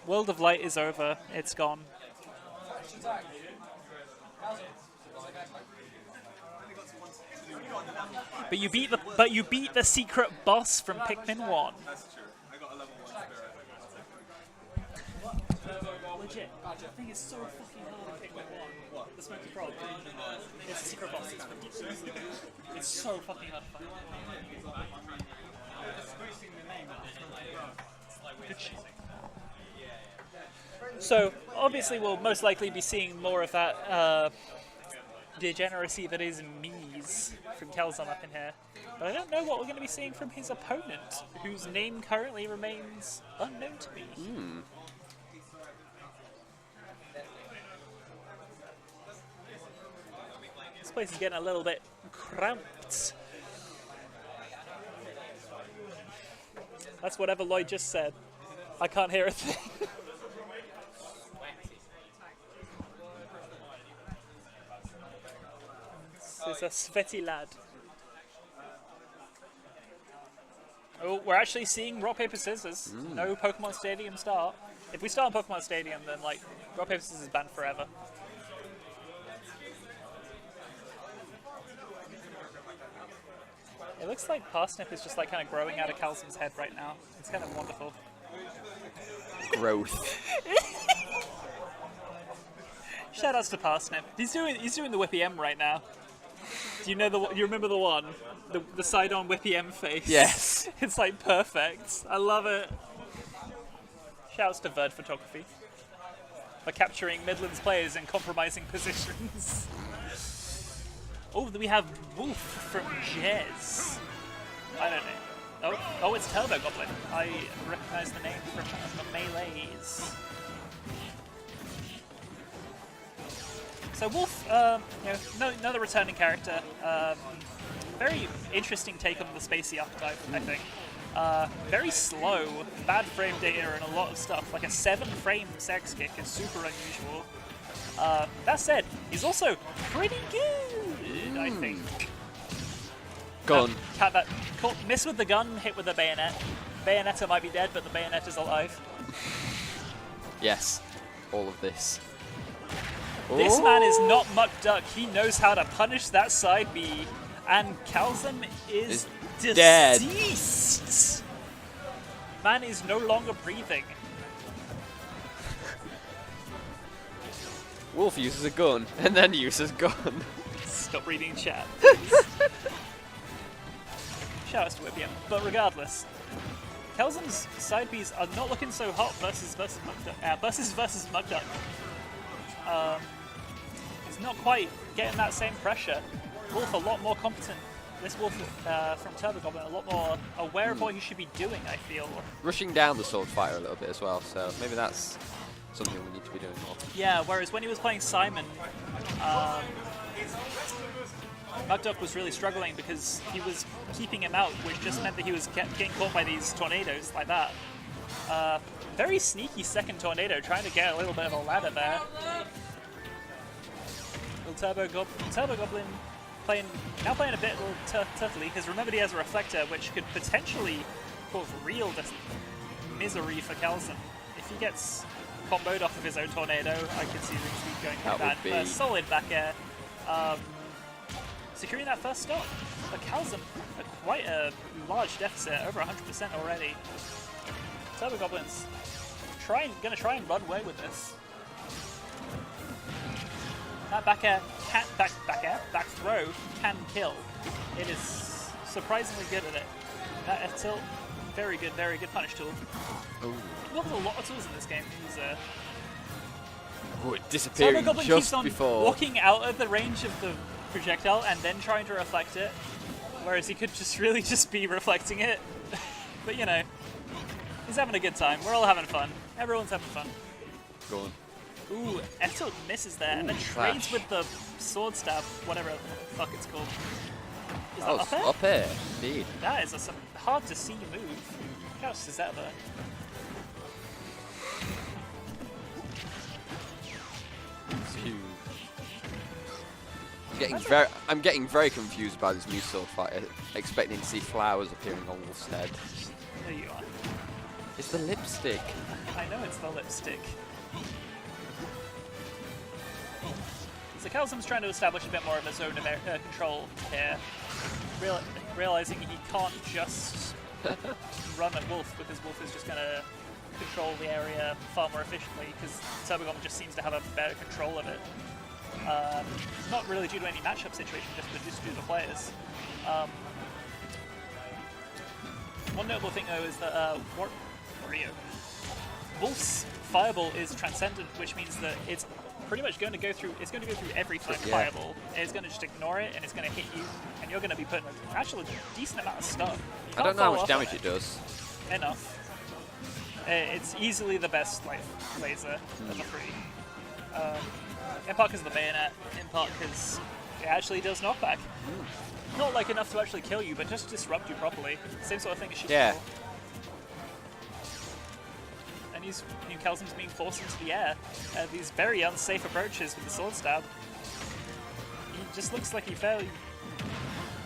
World of Light is over. It's gone. But you beat the secret boss from Pikmin 1. Legit. The thing is so fucking hard in Pikmin 1. The Smoky Frog. It's a secret boss. It's ridiculously good. It's so fucking hard to find. So, obviously we'll most likely be seeing more of that degeneracy that is Mies from Calzum up in here. But I don't know what we're going to be seeing from his opponent, whose name currently remains unknown to me. This place is getting a little bit cramped. That's whatever Lloyd just said. I can't hear a thing. This is a sweaty lad. Oh, we're actually seeing rock, paper, scissors. No Pokemon Stadium start. If we start on Pokemon Stadium, then like rock, paper, scissors is banned forever. It looks like Parsnip is just like kind of growing out of Calzum's head right now. It's kind of wonderful. Growth. Shoutouts to Parsnip. He's doing the Whippy M right now. Do you know you remember the one? The side-on Whippy M face? Yes. It's like perfect. I love it. Shoutouts to Verd Photography for capturing Midlands players in compromising positions. Oh, we have Wolf from Jez. I don't know. Oh, it's TurboGoblin. I recognize the name from the Melees. So Wolf, another returning character. Very interesting take on the Spacey archetype, I think. Very slow, bad frame data and a lot of stuff. Like a 7-frame sex kick is super unusual. That said, he's also pretty good, I think. Gun. Miss with the gun, hit with the bayonet. Bayonetta might be dead, but the bayonet is alive. Yes, all of this. This man is not Muck Duck. He knows how to punish that side B. And Calzum is deceased. Man is no longer breathing. Wolf uses a gun, and then uses gun. Stop reading chat. Shoutouts to Whippium. But regardless, Calzum's side Bs are not looking so hot versus Muck Duck. He's not quite getting that same pressure. Wolf a lot more competent. This Wolf from TurboGoblin a lot more aware of what he should be doing, I feel. Rushing down the sword fighter a little bit as well, so maybe that's something we need to be doing more. Yeah, whereas when he was playing Simon, Mugduck was really struggling because he was keeping him out, which just meant that he was getting caught by these tornadoes like that. Very sneaky second tornado, trying to get a little bit of a ladder there. Little TurboGoblin now playing a bit turtley, because remember he has a reflector, which could potentially cause real misery for Calzum. If he gets comboed off of his own tornado, I could see things going quite bad. But solid back air. Securing that first stop. But Calzum, quite a large deficit, over 100% already. TurboGoblin's gonna try and run away with this. That back throw can kill. It is surprisingly good at it. That F tilt, very good punish tool. Ooh. Look at a lot of tools in this game. Disappearing TurboGoblin just keeps on before. walking out of the range of the projectile and then trying to reflect it, whereas he could just be reflecting it. But you know, he's having a good time. We're all having fun. Everyone's having fun. Go on. Ooh, F-tilt misses there, and then trades with the sword stab, whatever the fuck it's called. Is that up air? Up air, indeed. That is a hard to see move. How is that there? I'm getting very confused by this new sword fighter, expecting to see flowers appearing on Wolf's head. There you are. It's the lipstick. I know it's the lipstick. So Calzum's trying to establish a bit more of a zone of control here, realizing he can't just run at Wolf, because Wolf is just going to control the area far more efficiently, because TurboGoblin just seems to have a better control of it. Not really due to any matchup situation, just due to the players. One notable thing though is that Wolf's Fireball is transcendent, which means that it's pretty much going to go through. It's going to go through every fireball. It's going to just ignore it, and it's going to hit you, and you're going to be putting actually a decent amount of stuff. I don't know how much damage it does. Enough. It's easily the best laser of the three. In part because of the bayonet, in part because it actually does knockback. Not like enough to actually kill you, but just disrupt you properly. Same sort of thing as Sheet Yeah. And Calzum's being forced into the air. These very unsafe approaches with the sword stab. He just looks like he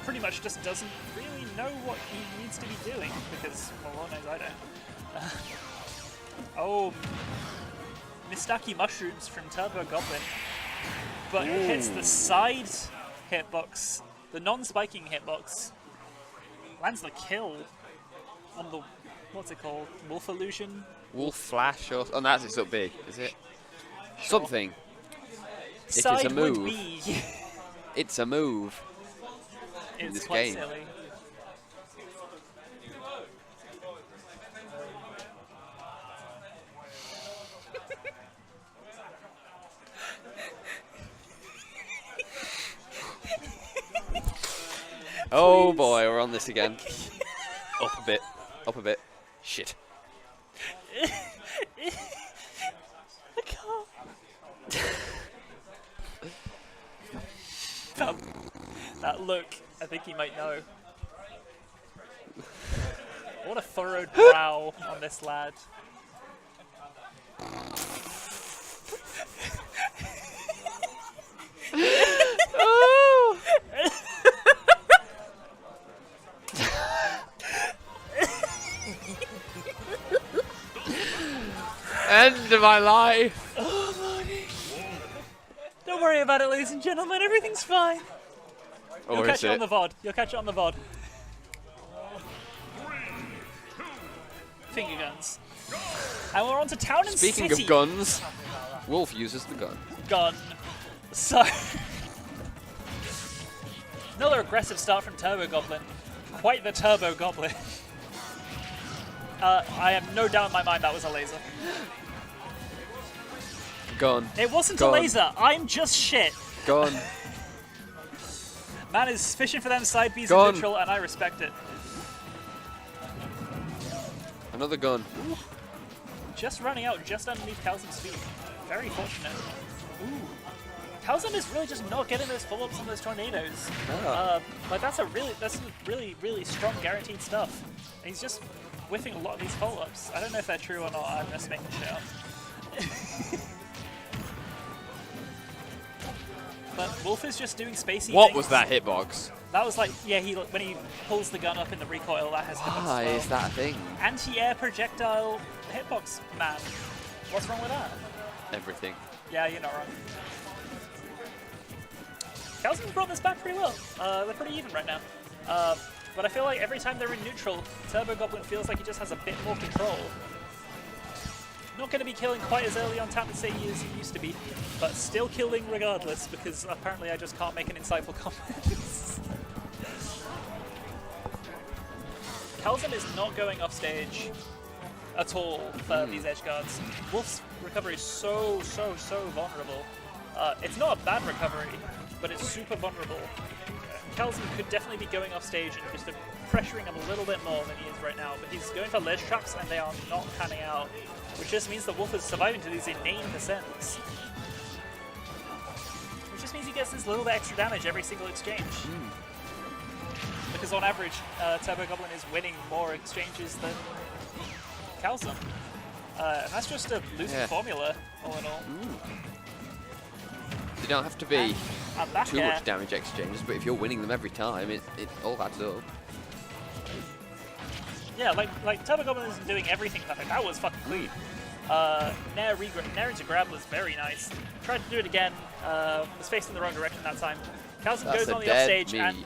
pretty much just doesn't really know what he needs to be doing, because, well, Lord knows I don't. Oh, Mistaki Mushrooms from TurboGoblin. But it hits the side hitbox, the non-spiking hitbox. Lands the kill on the, what's it called? Wolf Illusion? Wolf Flash or... Oh, that's it's up big, is it? Sure. Something. Side it is a move. Would be. It's a move. It's in this quite game. silly. Oh boy, we're on this again. Up a bit. Up a bit. Shit. I can't. That look, I think he might know. What a furrowed brow on this lad. Oh! End of my life. Oh, Lordy. Don't worry about it, ladies and gentlemen. Everything's fine. You'll catch it on the VOD. You'll catch it on the VOD. Finger guns. And we're on to Town and City. Speaking of guns, Wolf uses the gun. Gun. So, another aggressive start from TurboGoblin. Quite the TurboGoblin. I have no doubt in my mind that was a laser. Gun. It wasn't Gun. a laser. I'm just shit. Gun. Man is fishing for them side Bs in Gun. neutral, and I respect it. Another gun. Ooh. Just running out just underneath Calzum's feet. Very fortunate. Ooh. Calzum is really just not getting those follow-ups on those tornadoes. But that's really, really strong guaranteed stuff. And he's just whiffing a lot of these follow-ups. I don't know if they're true or not. I'm just making shit up. But Wolf is just doing spacey What things. was that hitbox? That was like, yeah, when he pulls the gun up in the recoil, that has hitbox. Why as well. is that a thing? Anti-air projectile hitbox, man. What's wrong with that? Everything. Yeah, you're not wrong. Calzum's brought this back pretty well. They're pretty even right now. But I feel like every time they're in neutral, TurboGoblin feels like he just has a bit more control. Not going to be killing quite as early on tap as he used to be, but still killing regardless, because apparently I just can't make an insightful comment. Calzum is not going off stage at all for these edge guards. Wolf's recovery is so vulnerable. It's not a bad recovery, but it's super vulnerable. Calzum could definitely be going off stage and just pressuring him a little bit more than he is right now, but he's going for ledge traps and they are not panning out, which just means that Wolf is surviving to these inane percents. Which just means he gets this little bit extra damage every single exchange. Because on average, TurboGoblin is winning more exchanges than Calzum. And that's just a losing formula, all in all. They don't have to be too air. much damage exchanges, but if you're winning them every time, it all adds up. Yeah, like TurboGoblin isn't doing everything perfect. That was fucking clean. Nair into grab was very nice. Tried to do it again. Was facing the wrong direction that time. Calzum goes on the offstage and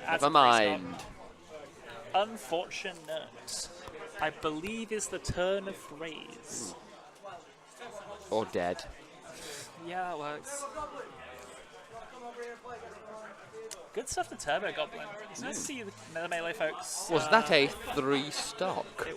Never mind. Unfortunate, I believe, is the turn of phrase. Or dead. Yeah, it works. Good stuff to TurboGoblin. It's nice to see the melee folks. Was that a 3 stock?